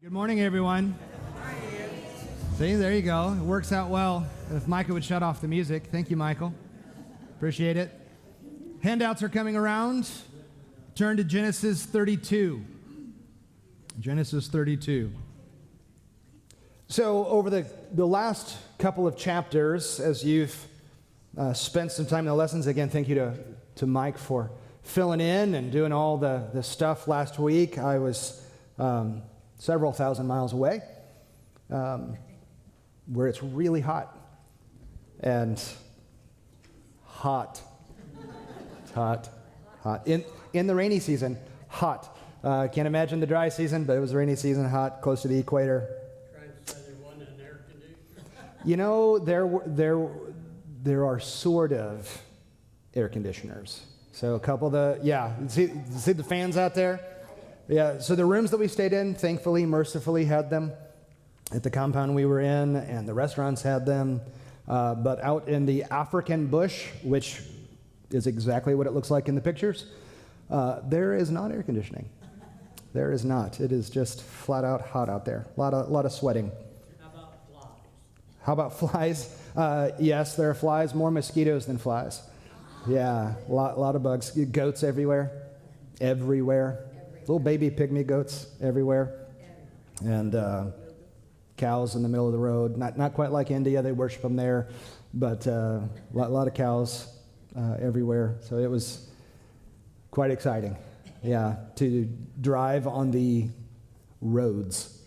Good morning, everyone. See, there you go. It works out well. If Micah would shut off the music. Thank you, Michael. Appreciate it. Handouts are coming around. Turn to Genesis 32. Genesis 32. So over the last couple of chapters, as you've spent some time in the lessons, again, thank you to Mike for filling in and doing all the stuff last week. I was several thousand miles away, where it's really hot. And hot. In the rainy season, hot. Can't imagine the dry season, but it was rainy season, hot, close to the equator. Trying to say there wasn't an air conditioner? You know, there are sort of air conditioners. So a couple of see the fans out there? Yeah, so the rooms that we stayed in, thankfully, mercifully had them at the compound we were in, and the restaurants had them. But out in the African bush, which is exactly what it looks like in the pictures, there is not air conditioning. There is not. It is just flat out hot out there. A lot of sweating. How about flies? How about flies? Yes, there are flies. More mosquitoes than flies. Yeah, a lot of bugs. Goats everywhere. Little baby pygmy goats everywhere. And cows in the middle of the road. Not quite like India. They worship them there. But a lot of cows everywhere. So it was quite exciting. Yeah, to drive on the roads.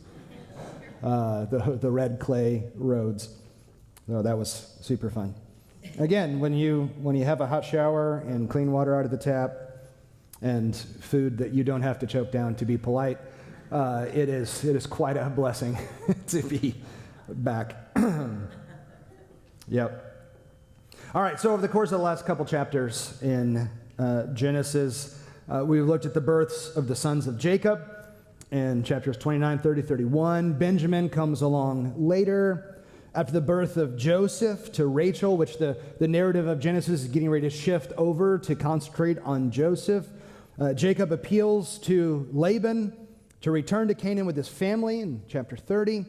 The red clay roads. So that was super fun. Again, when you have a hot shower and clean water out of the tap and food that you don't have to choke down to be polite, it is quite a blessing to be back. Yep. All right, so over the course of the last couple chapters in Genesis, we've looked at the births of the sons of Jacob in chapters 29, 30, 31. Benjamin comes along later. After the birth of Joseph to Rachel, which the narrative of Genesis is getting ready to shift over to concentrate on Joseph, Jacob appeals to Laban to return to Canaan with his family in chapter 30.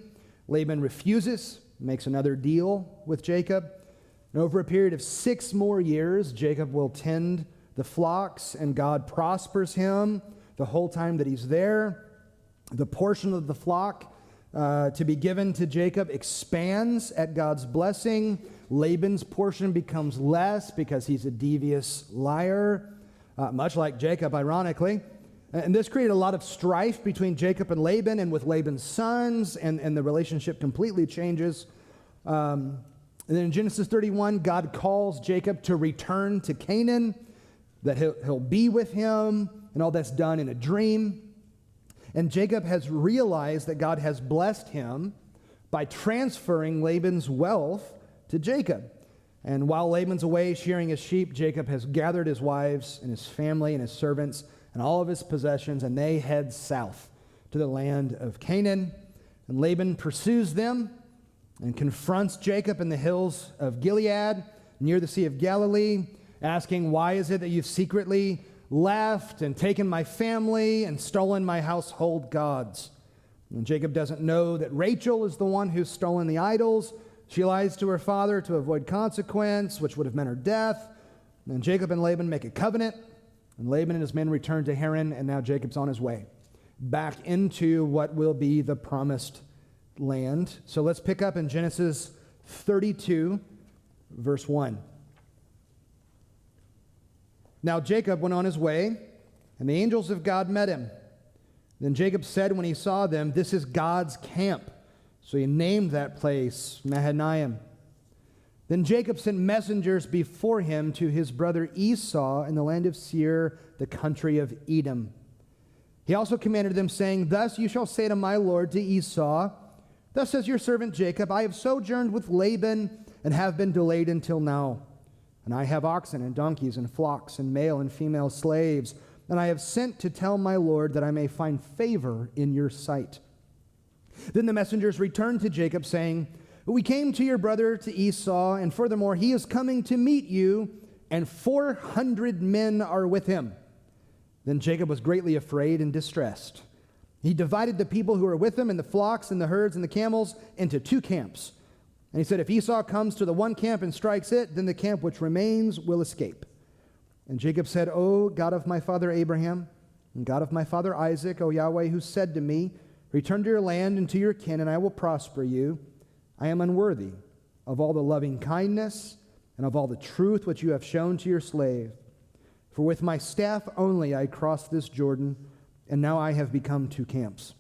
Laban refuses, makes another deal with Jacob. And over a period of 6 more years, Jacob will tend the flocks, and God prospers him the whole time that he's there. The portion of the flock to be given to Jacob expands at God's blessing. Laban's portion becomes less because he's a devious liar, much like Jacob, ironically. And this created a lot of strife between Jacob and Laban and with Laban's sons, and the relationship completely changes. And then in Genesis 31, God calls Jacob to return to Canaan, that he'll be with him, and all that's done in a dream. And Jacob has realized that God has blessed him by transferring Laban's wealth to Jacob. And while Laban's away shearing his sheep, Jacob has gathered his wives and his family and his servants and all of his possessions, and they head south to the land of Canaan. And Laban pursues them and confronts Jacob in the hills of Gilead near the Sea of Galilee, asking, "Why is it that you've secretly left and taken my family and stolen my household gods?" And Jacob doesn't know that Rachel is the one who's stolen the idols. She lies to her father to avoid consequence, which would have meant her death. And Jacob and Laban make a covenant, and Laban and his men return to Haran, and now Jacob's on his way back into what will be the promised land. So let's pick up in Genesis 32, verse 1. Now Jacob went on his way, and the angels of God met him. Then Jacob said when he saw them, "This is God's camp." So he named that place Mahanaim. Then Jacob sent messengers before him to his brother Esau in the land of Seir, the country of Edom. He also commanded them, saying, "Thus you shall say to my lord, to Esau, Thus says your servant Jacob, I have sojourned with Laban and have been delayed until now. And I have oxen and donkeys and flocks and male and female slaves. And I have sent to tell my lord that I may find favor in your sight." Then the messengers returned to Jacob, saying, "We came to your brother, to Esau, and furthermore, he is coming to meet you, and 400 men are with him." Then Jacob was greatly afraid and distressed. He divided the people who were with him and the flocks and the herds and the camels into two camps. And he said, if Esau comes to the one camp and strikes it, then the camp which remains will escape. And Jacob said, O God of my father Abraham, and God of my father Isaac, O Yahweh, who said to me, return to your land and to your kin, and I will prosper you. I am unworthy of all the loving kindness and of all the truth which you have shown to your slave. For with my staff only I crossed this Jordan, and now I have become two camps.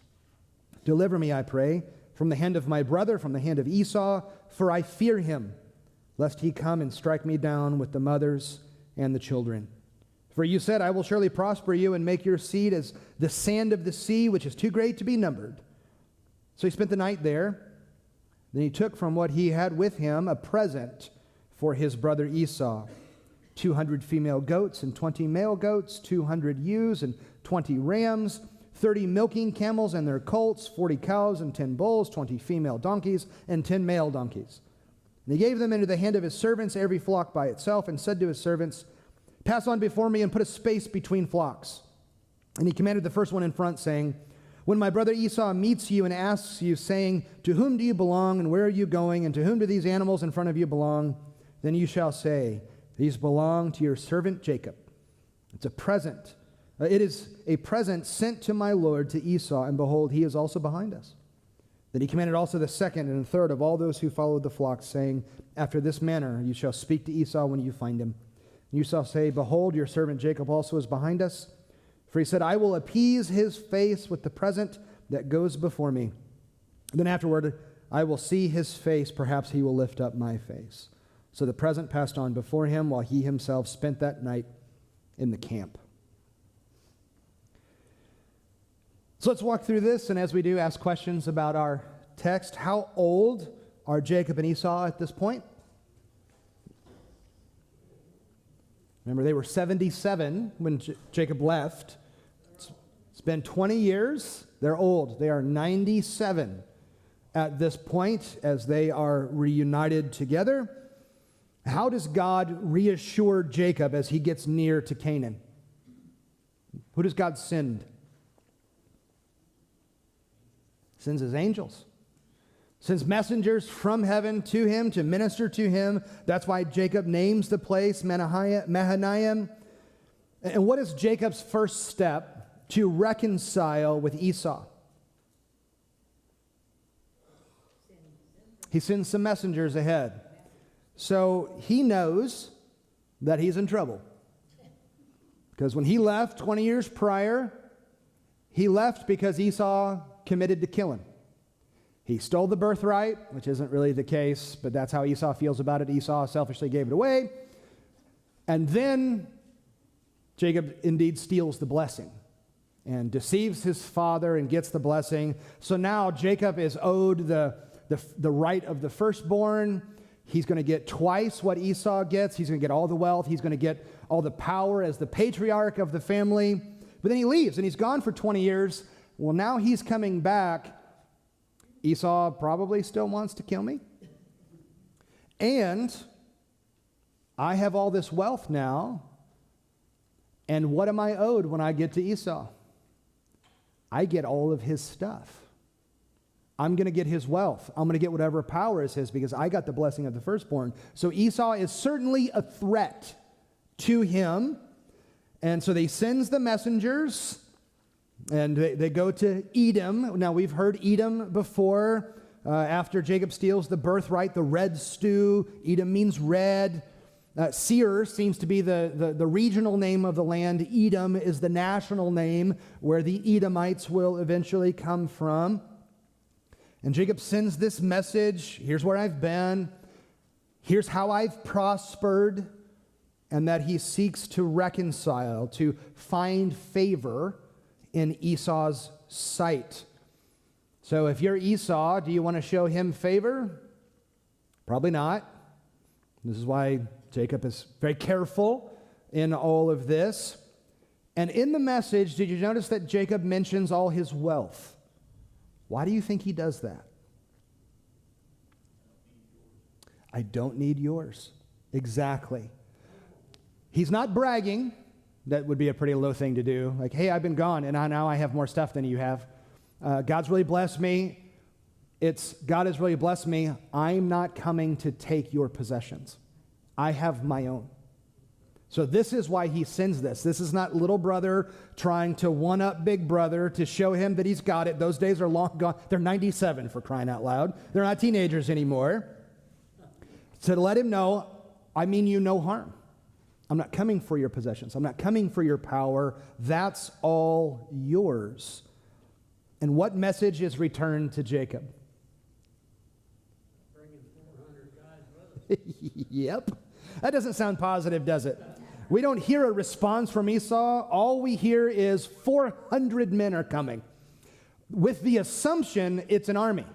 Deliver me, I pray, from the hand of my brother, from the hand of Esau, for I fear him, lest he come and strike me down with the mothers and the children. For you said, I will surely prosper you and make your seed as the sand of the sea, which is too great to be numbered. So he spent the night there. Then he took from what he had with him a present for his brother Esau, 200 female goats and 20 male goats, 200 ewes and 20 rams, 30 milking camels and their colts, 40 cows and 10 bulls, 20 female donkeys and 10 male donkeys. And he gave them into the hand of his servants, every flock by itself, and said to his servants, pass on before me and put a space between flocks. And he commanded the first one in front, saying, when my brother Esau meets you and asks you, saying, to whom do you belong, and where are you going, and to whom do these animals in front of you belong? Then you shall say, these belong to your servant Jacob. It's a present. It is a present sent to my Lord, to Esau, and behold, he is also behind us. Then he commanded also the second and the third of all those who followed the flock, saying, after this manner you shall speak to Esau when you find him. You shall say, behold, your servant Jacob also is behind us. For he said, I will appease his face with the present that goes before me. Then afterward, I will see his face. Perhaps he will lift up my face. So the present passed on before him, while he himself spent that night in the camp. So let's walk through this, and as we do, ask questions about our text. How old are Jacob and Esau at this point? Remember, they were 77 when Jacob left. It's been 20 years. They're old. They are 97 at this point as they are reunited together. How does God reassure Jacob as he gets near to Canaan? Who does God send? Sends his angels. Sends messengers from heaven to him to minister to him. That's why Jacob names the place Mahanaim. And what is Jacob's first step to reconcile with Esau? He sends some messengers ahead. So he knows that he's in trouble. Because when he left 20 years prior, he left because Esau committed to kill him. He stole the birthright, which isn't really the case, but that's how Esau feels about it. Esau selfishly gave it away. And then Jacob indeed steals the blessing and deceives his father and gets the blessing. So now Jacob is owed the right of the firstborn. He's going to get twice what Esau gets. He's going to get all the wealth. He's going to get all the power as the patriarch of the family. But then he leaves, and he's gone for 20 years. Well, now he's coming back. Esau probably still wants to kill me. And I have all this wealth now. And what am I owed when I get to Esau? I get all of his stuff. I'm going to get his wealth. I'm going to get whatever power is his because I got the blessing of the firstborn. So Esau is certainly a threat to him. And so he sends the messengers. And they go to Edom. Now, we've heard Edom before. After Jacob steals the birthright, the red stew. Edom means red. Seir seems to be the regional name of the land. Edom is the national name where the Edomites will eventually come from. And Jacob sends this message. Here's where I've been. Here's how I've prospered. And that he seeks to reconcile, to find favor in Esau's sight. So if you're Esau, do you want to show him favor? Probably not. This is why Jacob is very careful in all of this. And in the message, did you notice that Jacob mentions all his wealth? Why do you think he does that? I don't need yours. Exactly. He's not bragging. That would be a pretty low thing to do. Like, hey, I've been gone, and now I have more stuff than you have. God's really blessed me. God has really blessed me. I'm not coming to take your possessions. I have my own. So this is why he sends this. This is not little brother trying to one-up big brother to show him that he's got it. Those days are long gone. They're 97 for crying out loud. They're not teenagers anymore. So to let him know, I mean you no harm. I'm not coming for your possessions. I'm not coming for your power. That's all yours. And what message is returned to Jacob? Bringing 400 guys with us. Yep. That doesn't sound positive, does it? We don't hear a response from Esau. All we hear is 400 men are coming, with the assumption it's an army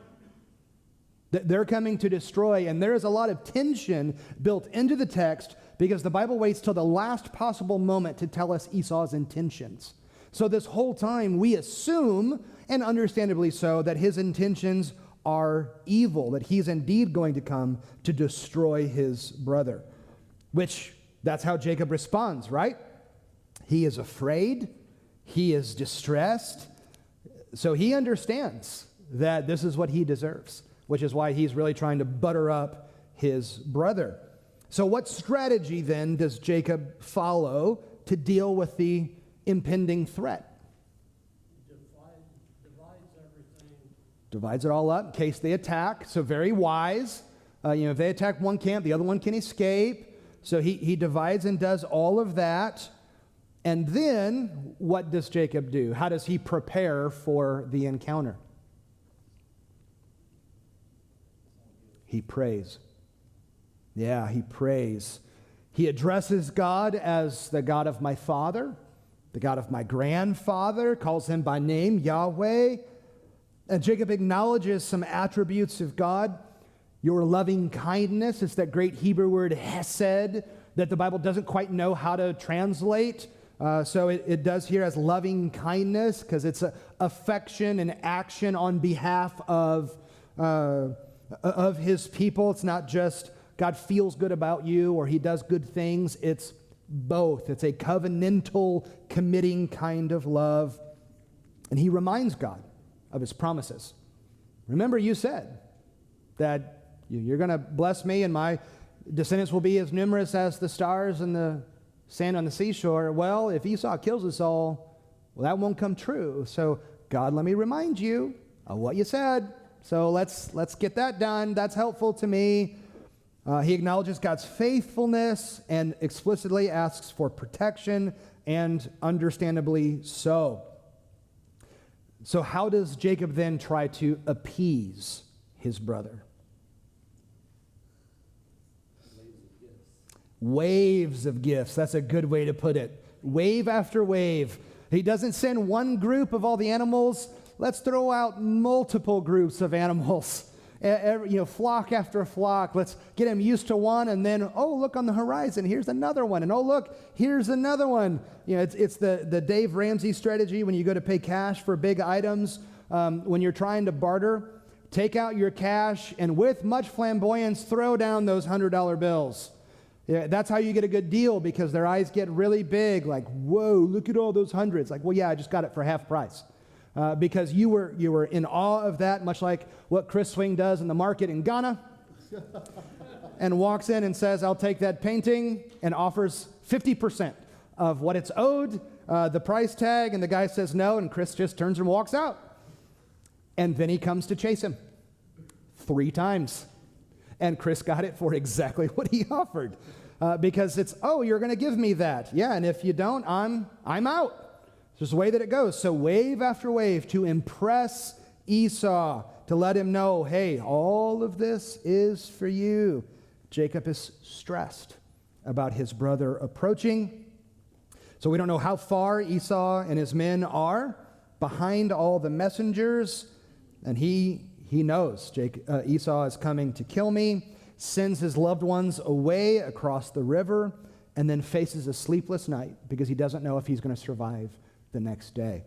that they're coming to destroy. And there is a lot of tension built into the text because the Bible waits till the last possible moment to tell us Esau's intentions. So this whole time we assume, and understandably so, that his intentions are evil, that he's indeed going to come to destroy his brother. Which, that's how Jacob responds, right? He is afraid. He is distressed. So he understands that this is what he deserves, which is why he's really trying to butter up his brother. So what strategy then does Jacob follow to deal with the impending threat? Divides everything. Divides it all up in case they attack. So very wise. If they attack one camp, the other one can escape. So he divides and does all of that. And then what does Jacob do? How does he prepare for the encounter? He prays. Yeah, he prays. He addresses God as the God of my father, the God of my grandfather, calls him by name, Yahweh. And Jacob acknowledges some attributes of God. Your loving kindness is that great Hebrew word hesed that the Bible doesn't quite know how to translate. So it does here as loving kindness because it's affection and action on behalf of his people. It's not just God feels good about you or he does good things. It's both. It's a covenantal, committing kind of love. And he reminds God of his promises. Remember, you said that you're going to bless me and my descendants will be as numerous as the stars and the sand on the seashore. Well, if Esau kills us all, well, that won't come true. So, God, let me remind you of what you said. So let's get that done. That's helpful to me. He acknowledges God's faithfulness and explicitly asks for protection, and understandably so. So how does Jacob then try to appease his brother? Waves of gifts. That's a good way to put it. Wave after wave. He doesn't send one group of all the animals. Let's throw out multiple groups of animals. Flock after flock. Let's get him used to one, and then, oh, look on the horizon. Here's another one. And oh, look, here's another one. It's the Dave Ramsey strategy when you go to pay cash for big items. When you're trying to barter, take out your cash, and with much flamboyance, throw down those $100 bills. Yeah, that's how you get a good deal, because their eyes get really big, like, whoa, look at all those hundreds. Like, well, yeah, I just got it for half price. Because you were in awe of that, much like what Chris Swing does in the market in Ghana, and walks in and says, I'll take that painting, and offers 50% of what it's owed, the price tag, and the guy says no, and Chris just turns and walks out. And then he comes to chase him 3 times. And Chris got it for exactly what he offered. Because it's, oh, you're going to give me that. Yeah, and if you don't, I'm out. It's just the way that it goes. So wave after wave to impress Esau, to let him know, hey, all of this is for you. Jacob is stressed about his brother approaching. So we don't know how far Esau and his men are behind all the messengers. And he knows Esau is coming to kill me, sends his loved ones away across the river, and then faces a sleepless night because he doesn't know if he's going to survive the next day.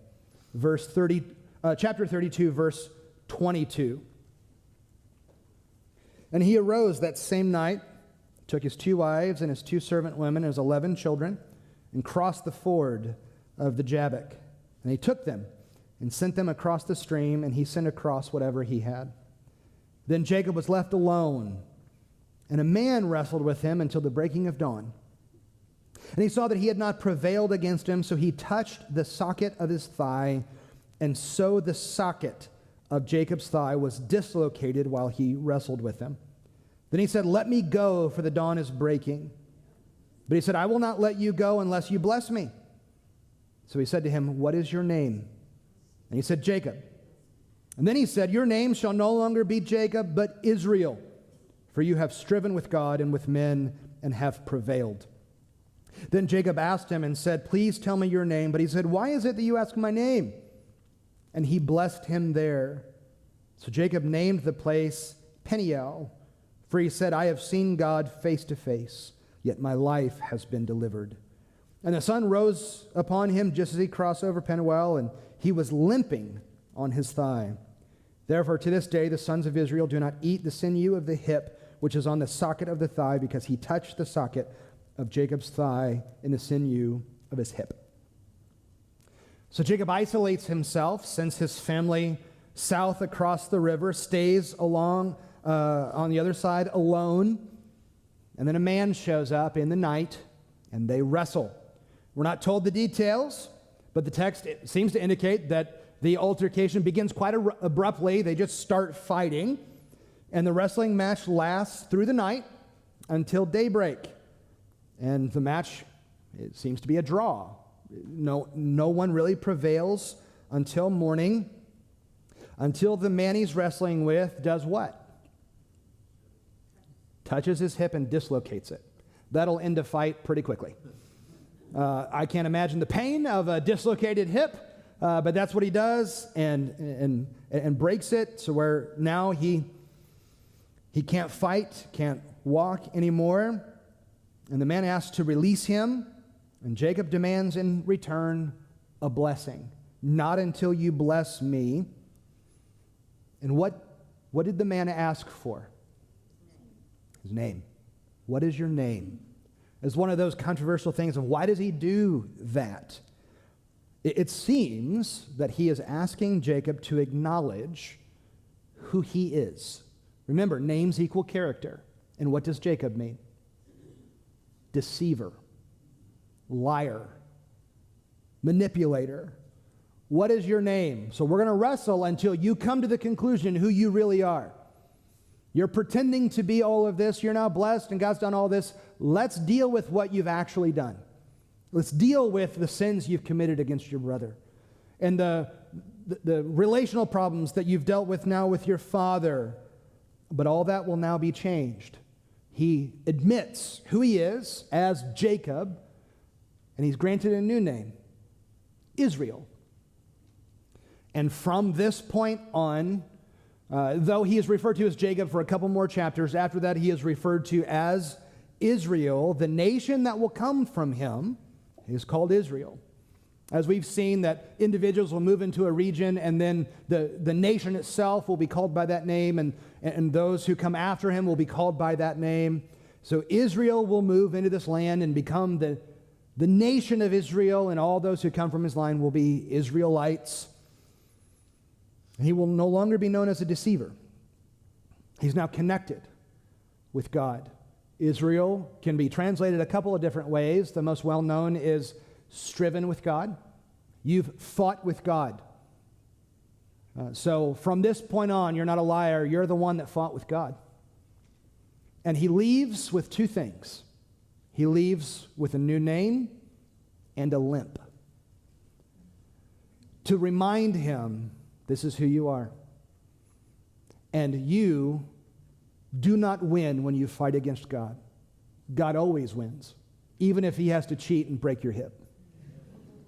Chapter 32, verse 22. And he arose that same night, took his 2 wives and his 2 servant women and his 11 children, and crossed the ford of the Jabbok. And he took them and sent them across the stream, and he sent across whatever he had. Then Jacob was left alone, and a man wrestled with him until the breaking of dawn. And he saw that he had not prevailed against him, so he touched the socket of his thigh, and so the socket of Jacob's thigh was dislocated while he wrestled with him. Then he said, "Let me go, for the dawn is breaking." But he said, "I will not let you go unless you bless me." So he said to him, "What is your name?" And he said, "Jacob." And then he said, "Your name shall no longer be Jacob, but Israel, for you have striven with God and with men and have prevailed." Then Jacob asked him and said, "Please tell me your name." But he said, "Why is it that you ask my name?" And he blessed him there. So Jacob named the place Peniel, for he said, "I have seen God face to face, yet my life has been delivered." And the sun rose upon him just as he crossed over Peniel, and he was limping on his thigh. Therefore, to this day, the sons of Israel do not eat the sinew of the hip, which is on the socket of the thigh, because he touched the socket of Jacob's thigh in the sinew of his hip. So Jacob isolates himself, sends his family south across the river, stays along on the other side alone, and then a man shows up in the night, and they wrestle. We're not told the details, but the text seems to indicate that the altercation begins quite abruptly. They just start fighting, and the wrestling match lasts through the night until daybreak. And the match, it seems to be a draw. No one really prevails until morning, until the man he's wrestling with does what? Touches his hip and dislocates it. That'll end a fight pretty quickly. I can't imagine the pain of a dislocated hip, but that's what he does, and breaks it, so where now he can't fight, can't walk anymore. And the man asks to release him, and Jacob demands in return a blessing. "Not until you bless me." And what did the man ask for? His name. What is your name? It's one of those controversial things of why does he do that? It seems that he is asking Jacob to acknowledge who he is. Remember, names equal character. And what does Jacob mean? Deceiver, liar, manipulator. What is your name? So we're going to wrestle until you come to the conclusion who you really are. You're pretending to be all of this. You're now blessed and God's done all this. Let's deal with what you've actually done. Let's deal with the sins you've committed against your brother and the relational problems that you've dealt with now with your father. But all that will now be changed. He admits who he is as Jacob, and he's granted a new name, Israel. And from this point on, though he is referred to as Jacob for a couple more chapters, after that he is referred to as Israel. The nation that will come from him is called Israel. As we've seen that individuals will move into a region and then the nation itself will be called by that name, and those who come after him will be called by that name. So Israel will move into this land and become the nation of Israel, and all those who come from his line will be Israelites. And he will no longer be known as a deceiver. He's now connected with God. Israel can be translated a couple of different ways. The most well-known is striven with God. You've fought with God. So from this point on, you're not a liar. You're the one that fought with God. And he leaves with two things. He leaves with a new name and a limp. To remind him, this is who you are. And you do not win when you fight against God. God always wins, even if he has to cheat and break your hip.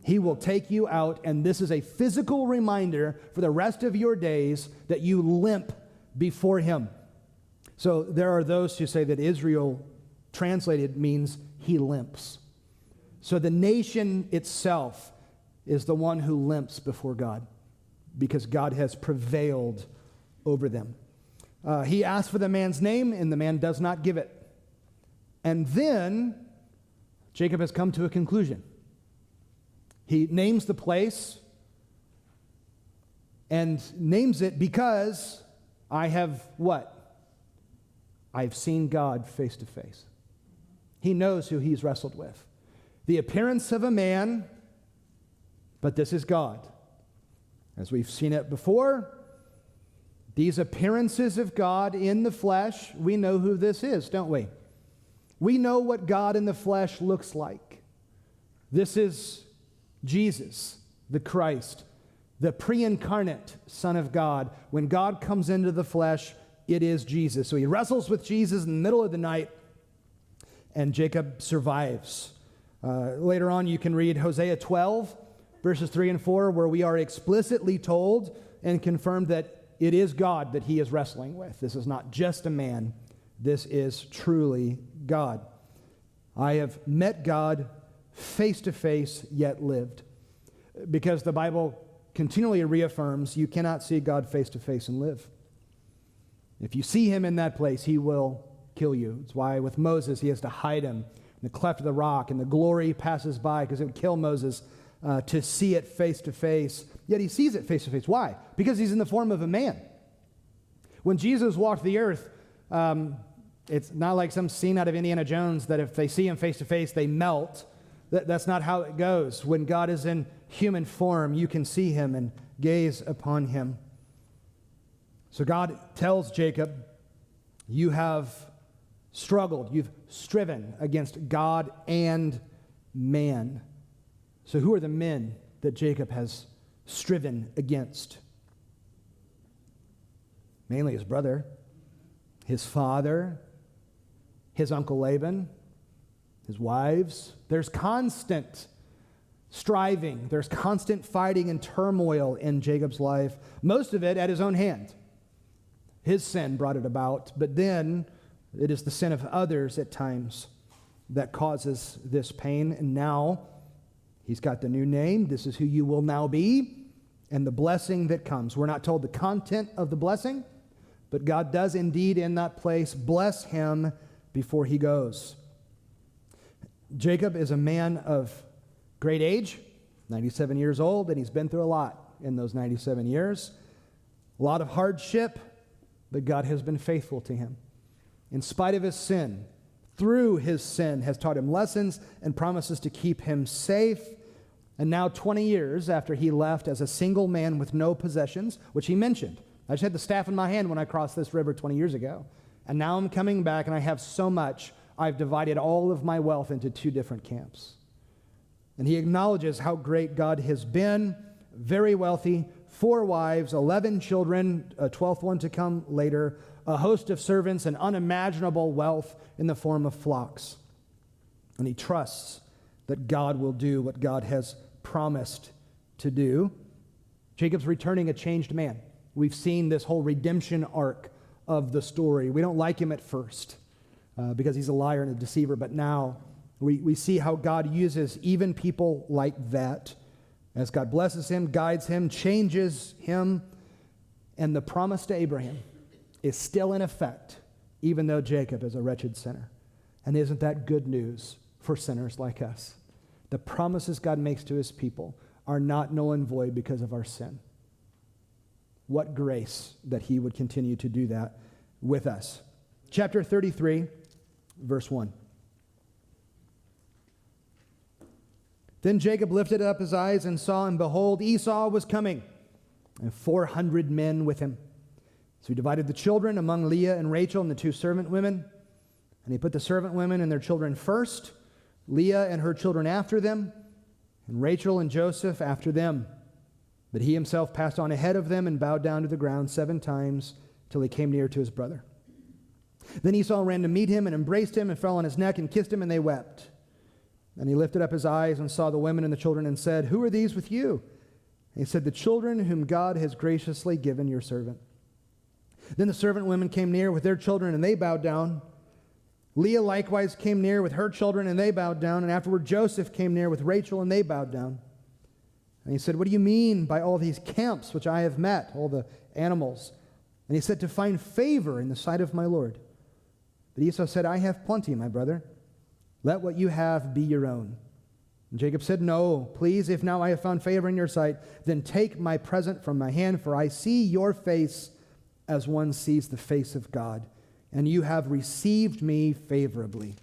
He will take you out, and this is a physical reminder for the rest of your days that you limp before him. So there are those who say that Israel translated means he limps. So the nation itself is the one who limps before God because God has prevailed over them. He asks for the man's name, and the man does not give it. And then Jacob has come to a conclusion. He names the place and names it because I have what? I've seen God face to face. He knows who he's wrestled with. The appearance of a man, but this is God. As we've seen it before, these appearances of God in the flesh, we know who this is, don't we? We know what God in the flesh looks like. This is Jesus, the Christ, the pre-incarnate Son of God. When God comes into the flesh, it is Jesus. So he wrestles with Jesus in the middle of the night, and Jacob survives. Later on, you can read Hosea 12, verses 3 and 4, where we are explicitly told and confirmed that it is God that he is wrestling with. This is not just a man. This is truly God. I have met God face to face, yet lived. Because the Bible continually reaffirms you cannot see God face to face and live. If you see him in that place, he will kill you. It's why with Moses, he has to hide him in the cleft of the rock, and the glory passes by because it would kill Moses to see it face to face. Yet he sees it face to face. Why? Because he's in the form of a man. When Jesus walked the earth, it's not like some scene out of Indiana Jones that if they see him face to face, they melt. That's not how it goes. When God is in human form, you can see him and gaze upon him. So God tells Jacob, you have struggled, you've striven against God and man. So who are the men that Jacob has striven against? Mainly his brother, his father, his uncle Laban, his wives. There's constant striving. There's constant fighting and turmoil in Jacob's life. Most of it at his own hand. His sin brought it about, but then it is the sin of others at times that causes this pain. And now he's got the new name. This is who you will now be, and the blessing that comes. We're not told the content of the blessing, but God does indeed in that place bless him before he goes. Jacob is a man of great age, 97 years old, and he's been through a lot in those 97 years. A lot of hardship, but God has been faithful to him. In spite of his sin, through his sin, has taught him lessons and promises to keep him safe. And now 20 years after he left as a single man with no possessions, which he mentioned, I just had the staff in my hand when I crossed this river 20 years ago. And now I'm coming back and I have so much, I've divided all of my wealth into 2 different camps. And he acknowledges how great God has been, very wealthy, 4 wives, 11 children, a 12th one to come later, a host of servants, and unimaginable wealth in the form of flocks. And he trusts that God will do what God has promised to do. Jacob's returning a changed man. We've seen this whole redemption arc of the story. We don't like him at first because he's a liar and a deceiver, but now we see how God uses even people like that as God blesses him, guides him, changes him, and the promise to Abraham is still in effect, even though Jacob is a wretched sinner. And isn't that good news for sinners like us? The promises God makes to his people are not null and void because of our sin. What grace that he would continue to do that with us. Chapter 33, verse 1. Then Jacob lifted up his eyes and saw, and behold, Esau was coming, and 400 men with him. So he divided the children among Leah and Rachel and the 2 servant women. And he put the servant women and their children first, Leah and her children after them, and Rachel and Joseph after them. But he himself passed on ahead of them and bowed down to the ground 7 times till he came near to his brother. Then Esau ran to meet him and embraced him and fell on his neck and kissed him, and they wept. And he lifted up his eyes and saw the women and the children and said, "Who are these with you?" And he said, "The children whom God has graciously given your servant." Then the servant women came near with their children, and they bowed down. Leah likewise came near with her children, and they bowed down. And afterward Joseph came near with Rachel, and they bowed down. And he said, "What do you mean by all these camps which I have met," all the animals? And he said, "To find favor in the sight of my Lord." But Esau said, "I have plenty, my brother. Let what you have be your own." And Jacob said, "No, please, if now I have found favor in your sight, then take my present from my hand, for I see your face as one sees the face of God, and you have received me favorably.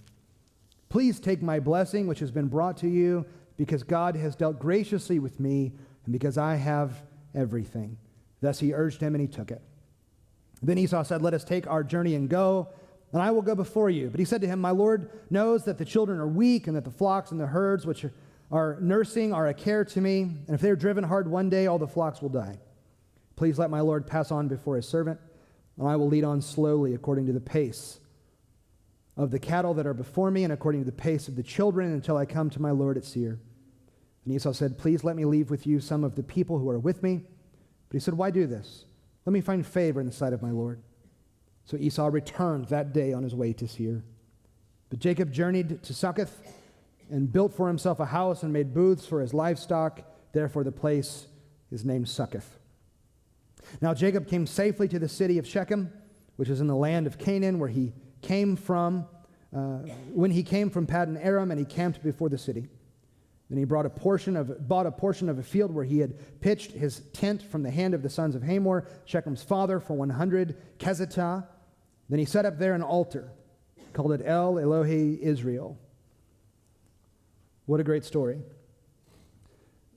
Please take my blessing, which has been brought to you, because God has dealt graciously with me, and because I have everything." Thus he urged him, and he took it. Then Esau said, "Let us take our journey and go, and I will go before you." But he said to him, "My Lord knows that the children are weak, and that the flocks and the herds which are nursing are a care to me. And if they are driven hard one day, all the flocks will die. Please let my Lord pass on before his servant, and I will lead on slowly according to the pace of the cattle that are before me, and according to the pace of the children, until I come to my Lord at Seir." And Esau said, "Please let me leave with you some of the people who are with me." But he said, "Why do this? Let me find favor in the sight of my Lord." So Esau returned that day on his way to Seir. But Jacob journeyed to Succoth and built for himself a house and made booths for his livestock. Therefore the place is named Succoth. Now Jacob came safely to the city of Shechem, which is in the land of Canaan, where he came from, when he came from Paddan Aram, and he camped before the city. Then he bought a portion of a field where he had pitched his tent from the hand of the sons of Hamor, Shechem's father, for 100 kezatah. Then he set up there an altar, called it El Elohe Israel. What a great story.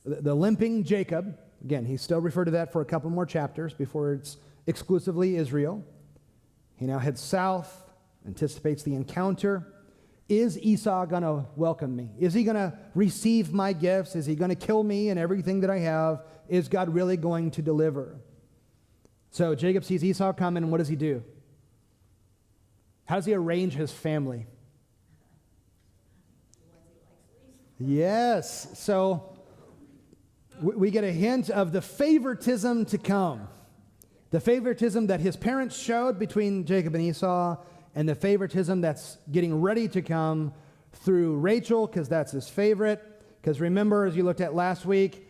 The limping Jacob, again, he's still referred to that for a couple more chapters before it's exclusively Israel. He now heads south, anticipates the encounter. Is Esau going to welcome me? Is he going to receive my gifts? Is he going to kill me and everything that I have? Is God really going to deliver? So Jacob sees Esau coming, and what does he do? How does he arrange his family? Yes. So we get a hint of the favoritism to come. The favoritism that his parents showed between Jacob and Esau, and the favoritism that's getting ready to come through Rachel, because that's his favorite. Because remember, as you looked at last week,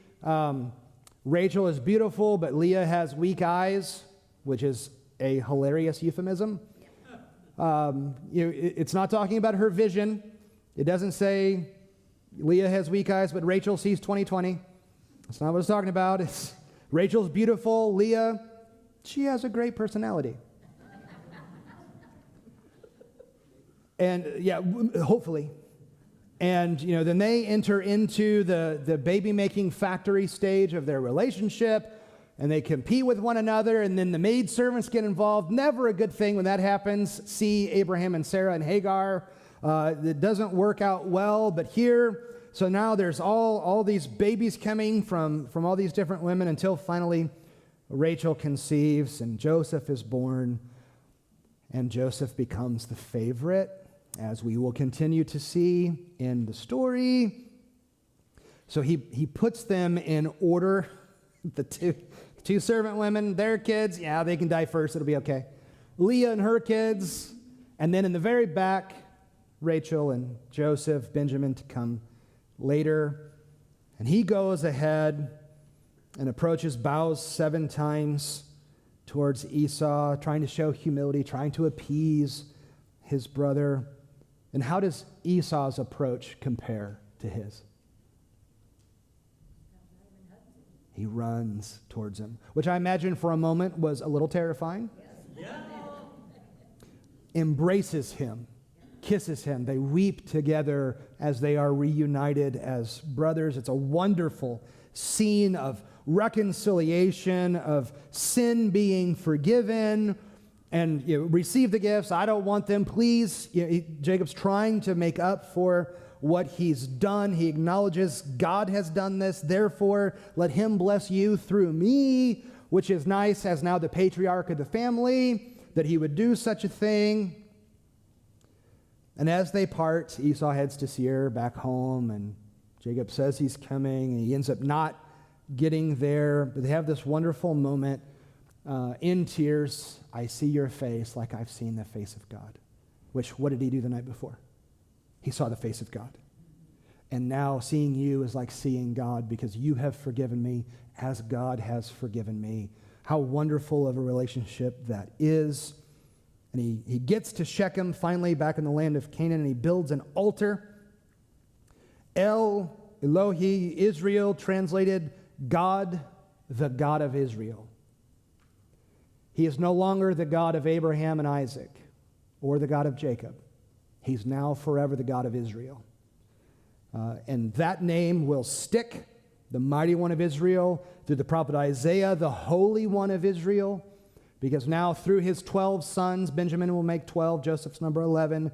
Rachel is beautiful, but Leah has weak eyes, which is a hilarious euphemism. It's not talking about her vision. It doesn't say Leah has weak eyes, but Rachel sees 20/20. That's not what it's talking about. It's Rachel's beautiful. Leah, she has a great personality. And hopefully. And, then they enter into the baby-making factory stage of their relationship, and they compete with one another, and then the maid servants get involved. Never a good thing when that happens. See Abraham and Sarah and Hagar. It doesn't work out well, but here, so now there's all these babies coming from all these different women until finally Rachel conceives, and Joseph is born, and Joseph becomes the favorite, as we will continue to see in the story. So he puts them in order. The two servant women, their kids, they can die first, it'll be okay. Leah and her kids, and then in the very back, Rachel and Joseph, Benjamin to come later. And he goes ahead and approaches, bows 7 times towards Esau, trying to show humility, trying to appease his brother. And how does Esau's approach compare to his? He runs towards him, which I imagine for a moment was a little terrifying. Yeah. Embraces him, kisses him. They weep together as they are reunited as brothers. It's a wonderful scene of reconciliation, of sin being forgiven, and receive the gifts. I don't want them, please. Jacob's trying to make up for what he's done. He acknowledges God has done this, therefore let him bless you through me, which is nice as now the patriarch of the family, that he would do such a thing. And as they part, Esau heads to Seir, back home, and Jacob says he's coming, and he ends up not getting there, but they have this wonderful moment in tears. I see your face like I've seen the face of God. Which, what did he do the night before? He saw the face of God. And now seeing you is like seeing God, because you have forgiven me as God has forgiven me. How wonderful of a relationship that is. And he gets to Shechem, finally back in the land of Canaan, and he builds an altar. El Elohi, Israel, translated God, the God of Israel. He is no longer the God of Abraham and Isaac or the God of Jacob. He's now forever the God of Israel. And that name will stick, the mighty one of Israel, through the prophet Isaiah, the Holy One of Israel, because now through his 12 sons, Benjamin will make 12, Joseph's number 11.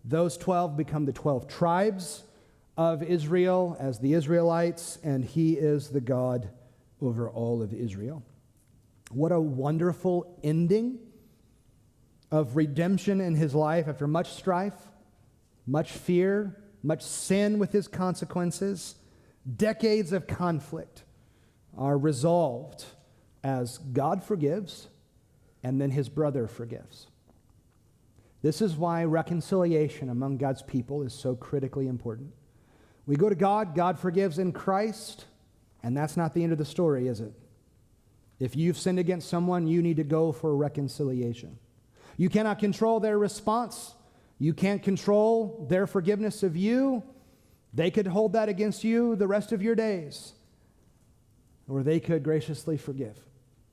Those 12 become the 12 tribes of Israel as the Israelites, and he is the God over all of Israel. What a wonderful ending of redemption in his life after much strife, much fear, much sin with his consequences. Decades of conflict are resolved as God forgives and then his brother forgives. This is why reconciliation among God's people is so critically important. We go to God, God forgives in Christ, and that's not the end of the story, is it? If you've sinned against someone, you need to go for reconciliation. You cannot control their response. You can't control their forgiveness of you. They could hold that against you the rest of your days, or they could graciously forgive.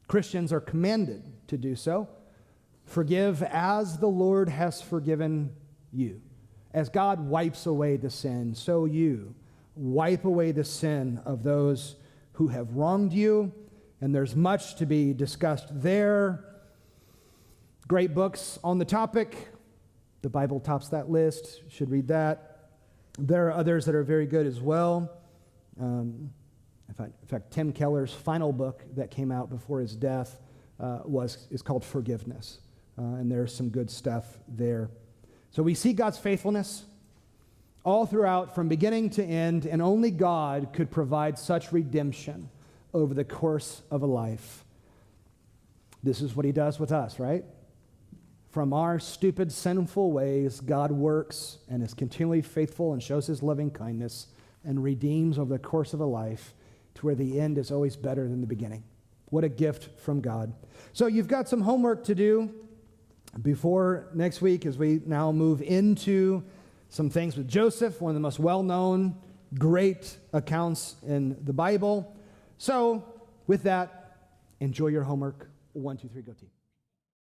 Christians are commanded to do so. Forgive as the Lord has forgiven you. As God wipes away the sin, so you wipe away the sin of those who have wronged you. And there's much to be discussed there. Great books on the topic. The Bible tops that list. You should read that. There are others that are very good as well. In fact, Tim Keller's final book that came out before his death is called Forgiveness. And there's some good stuff there. So we see God's faithfulness all throughout from beginning to end, and only God could provide such redemption over the course of a life. This is what he does with us, right? From our stupid, sinful ways, God works and is continually faithful and shows his loving kindness and redeems over the course of a life to where the end is always better than the beginning. What a gift from God. So you've got some homework to do before next week as we now move into some things with Joseph, one of the most well-known, great accounts in the Bible. So with that, enjoy your homework. 1, 2, 3, go team.